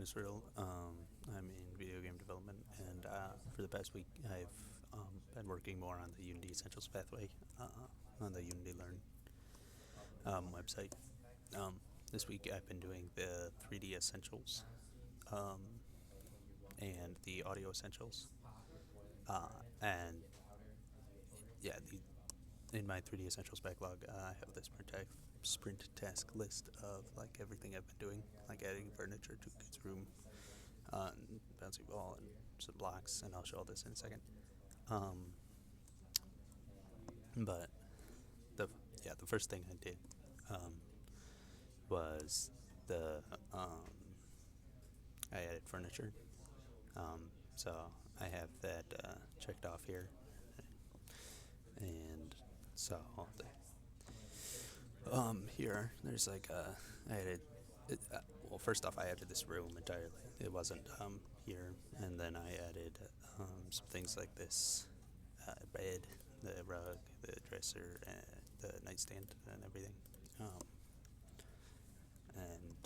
Israel. I'm in video game development, and for the past week, I've been working more on the Unity Essentials pathway on the Unity Learn website. Um, this week, I've been doing the 3D Essentials um, and the Audio Essentials, and yeah, in my 3D Essentials backlog, I have this sprint task list of like everything I've been doing, like adding furniture to kids' room, bouncy ball, and some blocks, and I'll show all this in a second. Um, but the the first thing I did um, was the I added furniture. So I have that checked off here, and so here there's like I added. Well, first off, I added this room entirely. It wasn't here, and then I added some things like this bed, the rug, the dresser, and the nightstand, and everything. Um, and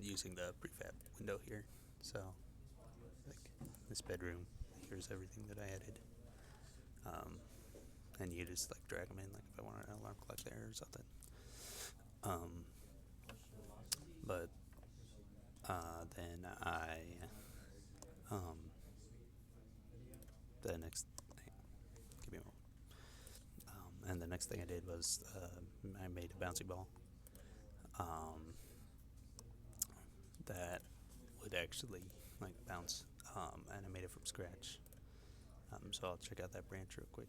using the prefab window here. So, like this bedroom, here's everything that I added. Um, and you just like drag them in, like if I want an alarm clock there or something. Um, but then um, the next, give me a moment. And the next thing I did was I made a bouncy ball um, that would actually like bounce, and I made it from scratch. So I'll check out that branch real quick.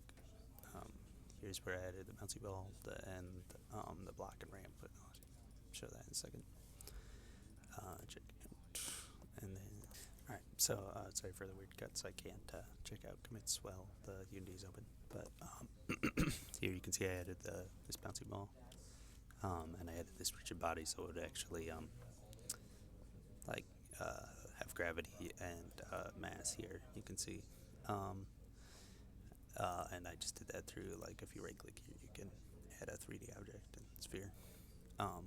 Um, Here's where I added the bouncy ball and the block and ramp, but I'll show that in a second. Check out, and then all right. So sorry for the weird cuts. I can't check out commits while the Unity is open, but here you can see I added this bouncy ball, and I added this rigid body so it would actually like have gravity and mass here. You can see. And I just did that through, like, if you right click here, you can add a 3D object and sphere. Um,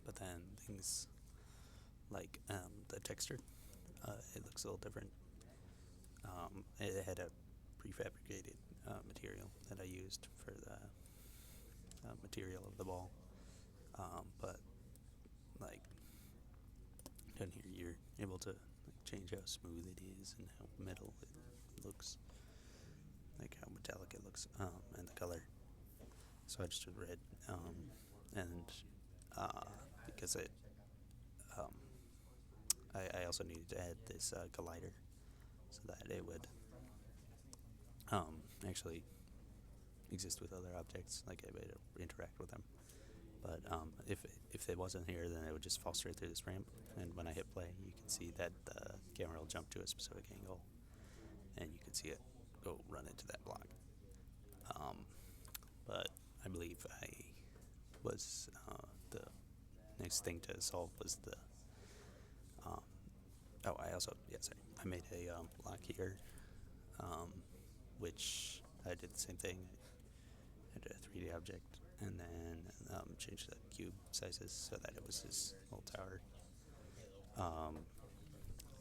but then things like the texture, it looks a little different. It had a prefabricated material that I used for the material of the ball. But, like, down here, you're able to like, change how smooth it is and how metal it looks, like how metallic it looks, and the color. So I just did red, and because um, I also needed to add this collider so that it would actually exist with other objects, like it would interact with them. But if it wasn't here, then it would just fall straight through this ramp. And when I hit play, you can see that the camera will jump to a specific angle, and you can see it go run into that block. But I believe the next thing to solve was the um, I also, yeah, sorry, I made a block here, um, which I did the same thing. I did a 3D object and then changed the cube sizes so that it was this little tower.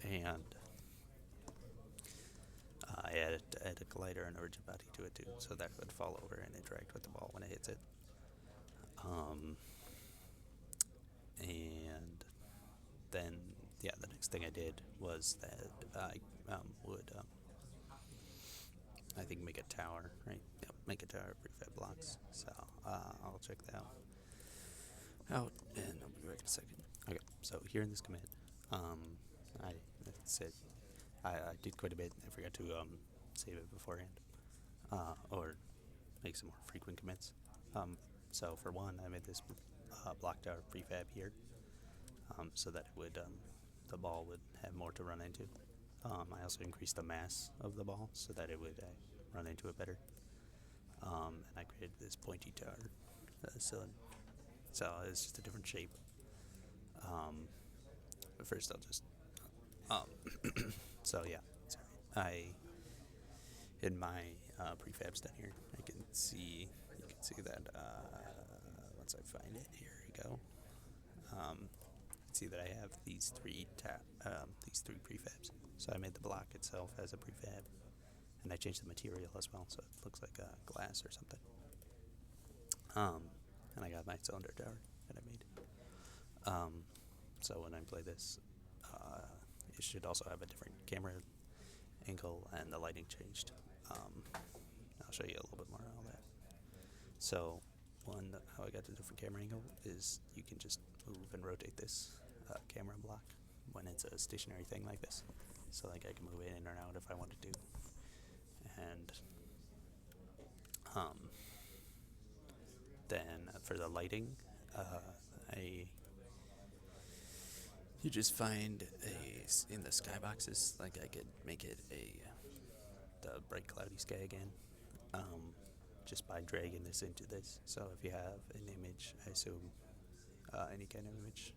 And I added a collider and a rigid body to it too, so that it would fall over and interact with the ball when it hits it. And then, yeah, the next thing I did was that I would, I think, make a tower, right? Yep, make a tower of prefab blocks. So I'll check that out, and I'll be back in a second. Okay, so here in this commit, I said I did quite a bit. I forgot to save it beforehand, or make some more frequent commits. So for one, I made this block tower prefab here, so that it would the ball would have more to run into. I also increased the mass of the ball so that it would run into it better. And I created this pointy tower cylinder. So it's just a different shape. But first, I'll just. So yeah, sorry. In my prefabs down here, you can see that once I find it, here we go. see that I have these three prefabs. So I made the block itself as a prefab, and I changed the material as well, so it looks like glass or something. And I got my cylinder tower that I made. So when I play this, it should also have a different camera angle, and the lighting changed. I'll show you a little bit more on all that. So how I got the different camera angle is you can just move and rotate this camera block when it's a stationary thing like this. So like I can move it in or out if I wanted to. And then for the lighting, you just find in the skyboxes, like I could make it the bright cloudy sky again, just by dragging this into this. So if you have an image, I assume any kind of image,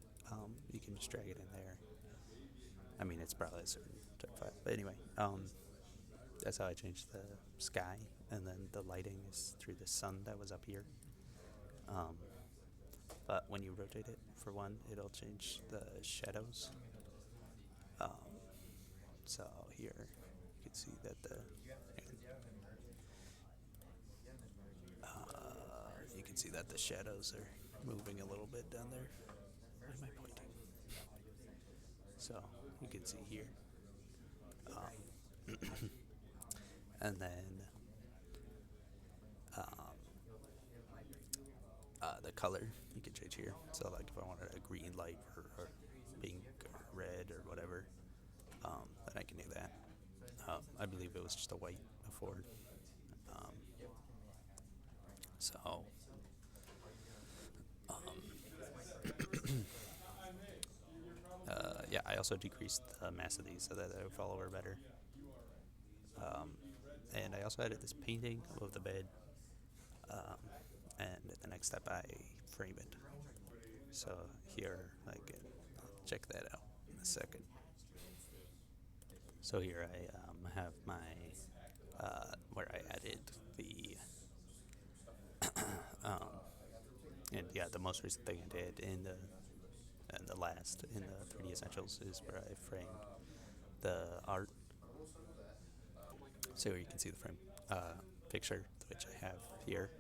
you can just drag it in there. I mean, it's probably a certain type file, but anyway, that's how I changed the sky, and then the lighting is through the sun that was up here. But when you rotate it, for one, it'll change the shadows. So here you can see that you can see that the shadows are moving a little bit down there. Why am I pointing? So you can see here, and then the color you can change here. So like if I wanted a green light or pink or red or whatever, then I can do that. I believe it was just a white before. So yeah, I also decreased the mass of these so that they would fall over better. And I also added this painting above the bed. And the next step, I frame it. So here, I'll check that out in a second. So here I have my where I added the and yeah, the most recent thing I did in the 3D Essentials is where I framed the art. So here you can see the frame picture, which I have here.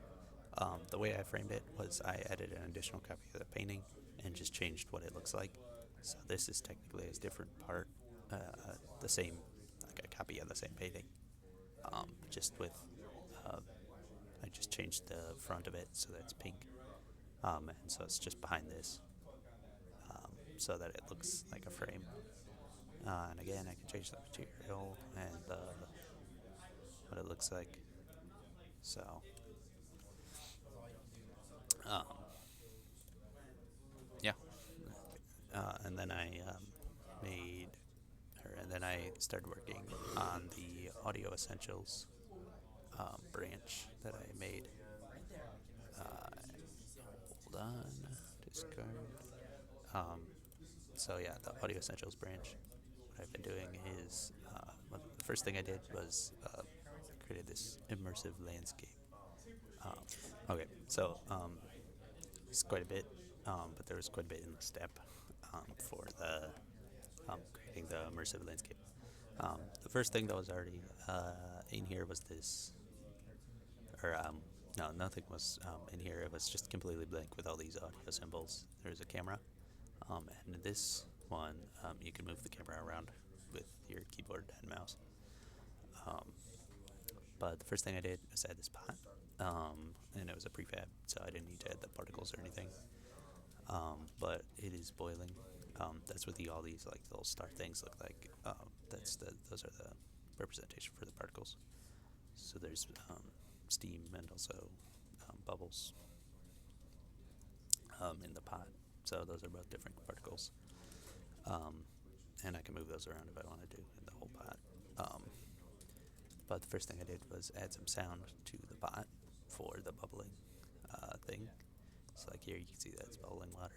The way I framed it was I added an additional copy of the painting and just changed what it looks like. So this is technically a different part, the same, like a copy of the same painting, just with, I just changed the front of it so that it's pink, and so it's just behind this, so that it looks like a frame. And again, I can change the material and what it looks like. So, yeah. And then I and then I started working on the Audio Essentials branch that I made. Hold on, discard. So yeah, the Audio Essentials branch. What I've been doing is, the first thing I did was created this immersive landscape. Okay, so it's quite a bit, but there was quite a bit in the step for the creating the immersive landscape. The first thing that was already in here was this, or no, nothing was in here. It was just completely blank with all these audio symbols. There's a camera, and in this one, you can move the camera around with your keyboard and mouse. But the first thing I did was add this pot, and it was a prefab, so I didn't need to add the particles or anything. But it is boiling. That's what all these like little star things look like. Those are the representation for the particles. So there's steam and also bubbles in the pot. So those are both different particles. And I can move those around if I wanted to in the whole pot. But the first thing I did was add some sound to the pot for the bubbling thing. So like here you can see that it's bubbling water.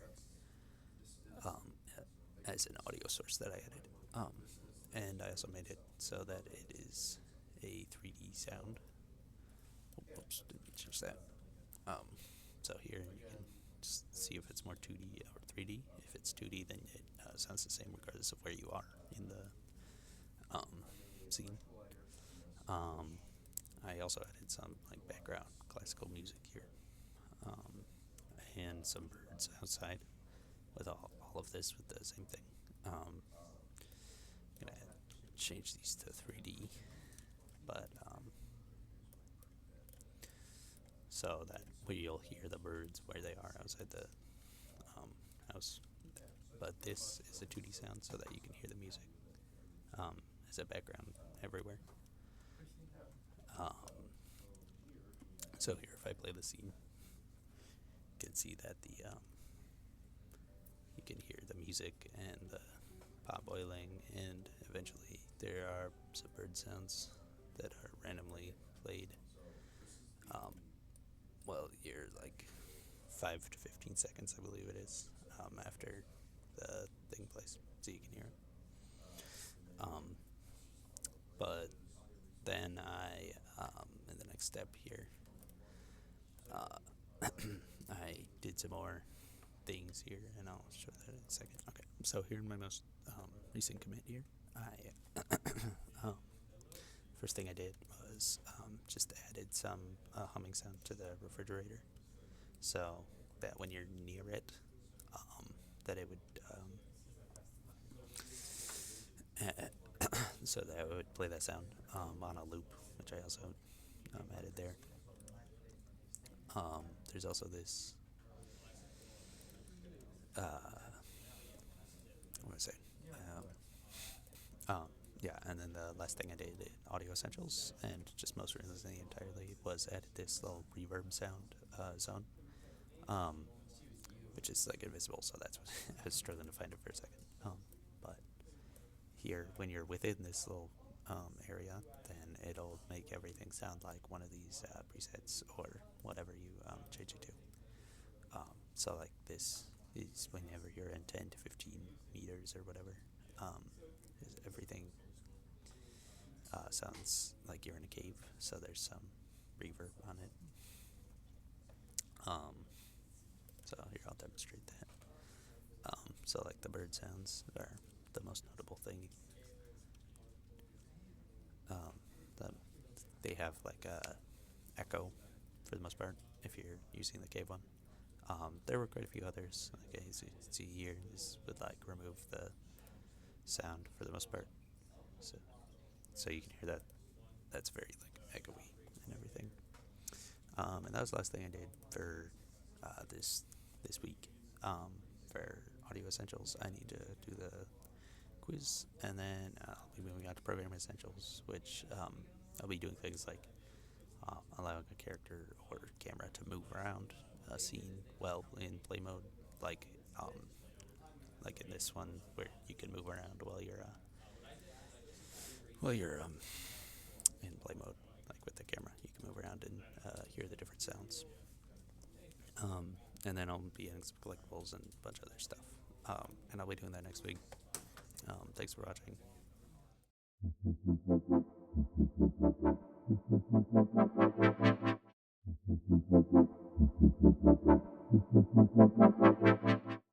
As an audio source that I added. And I also made it so that it is a 3D sound. Oops, didn't change that. So here you can just see if it's more 2D or 3D. If it's 2D, then it sounds the same regardless of where you are in the scene. Um, I also added some like background classical music here, um, and some birds outside with all of this with the same thing. I'm gonna change these to 3D, but so that you'll hear the birds where they are outside the house. But this is a 2D sound so that you can hear the music as a background everywhere. Um, so here, if I play the scene, you can see that you can hear the music and the pot boiling, and eventually there are some bird sounds that are randomly played. Um, well, you're like 5 to 15 seconds, I believe it is, after the thing plays, so you can hear it. But then in the next step here, I did some more things here, and I'll show that in a second. Okay, so here in my most recent commit here, I first thing I did was just added some humming sound to the refrigerator, so that when you're near it, that it would so that it would play that sound on a loop, which I also added there. There's also this. What was I saying? Yeah, and then the last thing I did in Audio Essentials, and just most recently entirely, was added this little reverb sound zone, which is like invisible, so that's what I was struggling to find it for a second. But here, when you're within this little area, then it'll make everything sound like one of these presets or whatever you change it to. So like this is whenever you're in 10 to 15 meters or whatever, everything sounds like you're in a cave, so there's some reverb on it. So here, I'll demonstrate that. So like the bird sounds are the most notable thing. The, they have like a echo for the most part if you're using the cave one. There were quite a few others. Like as you see here, this would like remove the sound for the most part. So you can hear that. That's very like echoey and everything. And that was the last thing I did for this week. For Audio Essentials, I need to do the quiz, and then I'll be moving on to Program Essentials, which I'll be doing things like allowing a character or camera to move around a scene well in play mode, like in this one where you can move around while you're in play mode, like with the camera, you can move around and hear the different sounds. And then I'll be adding some collectibles and a bunch of other stuff. And I'll be doing that next week. Thanks for watching.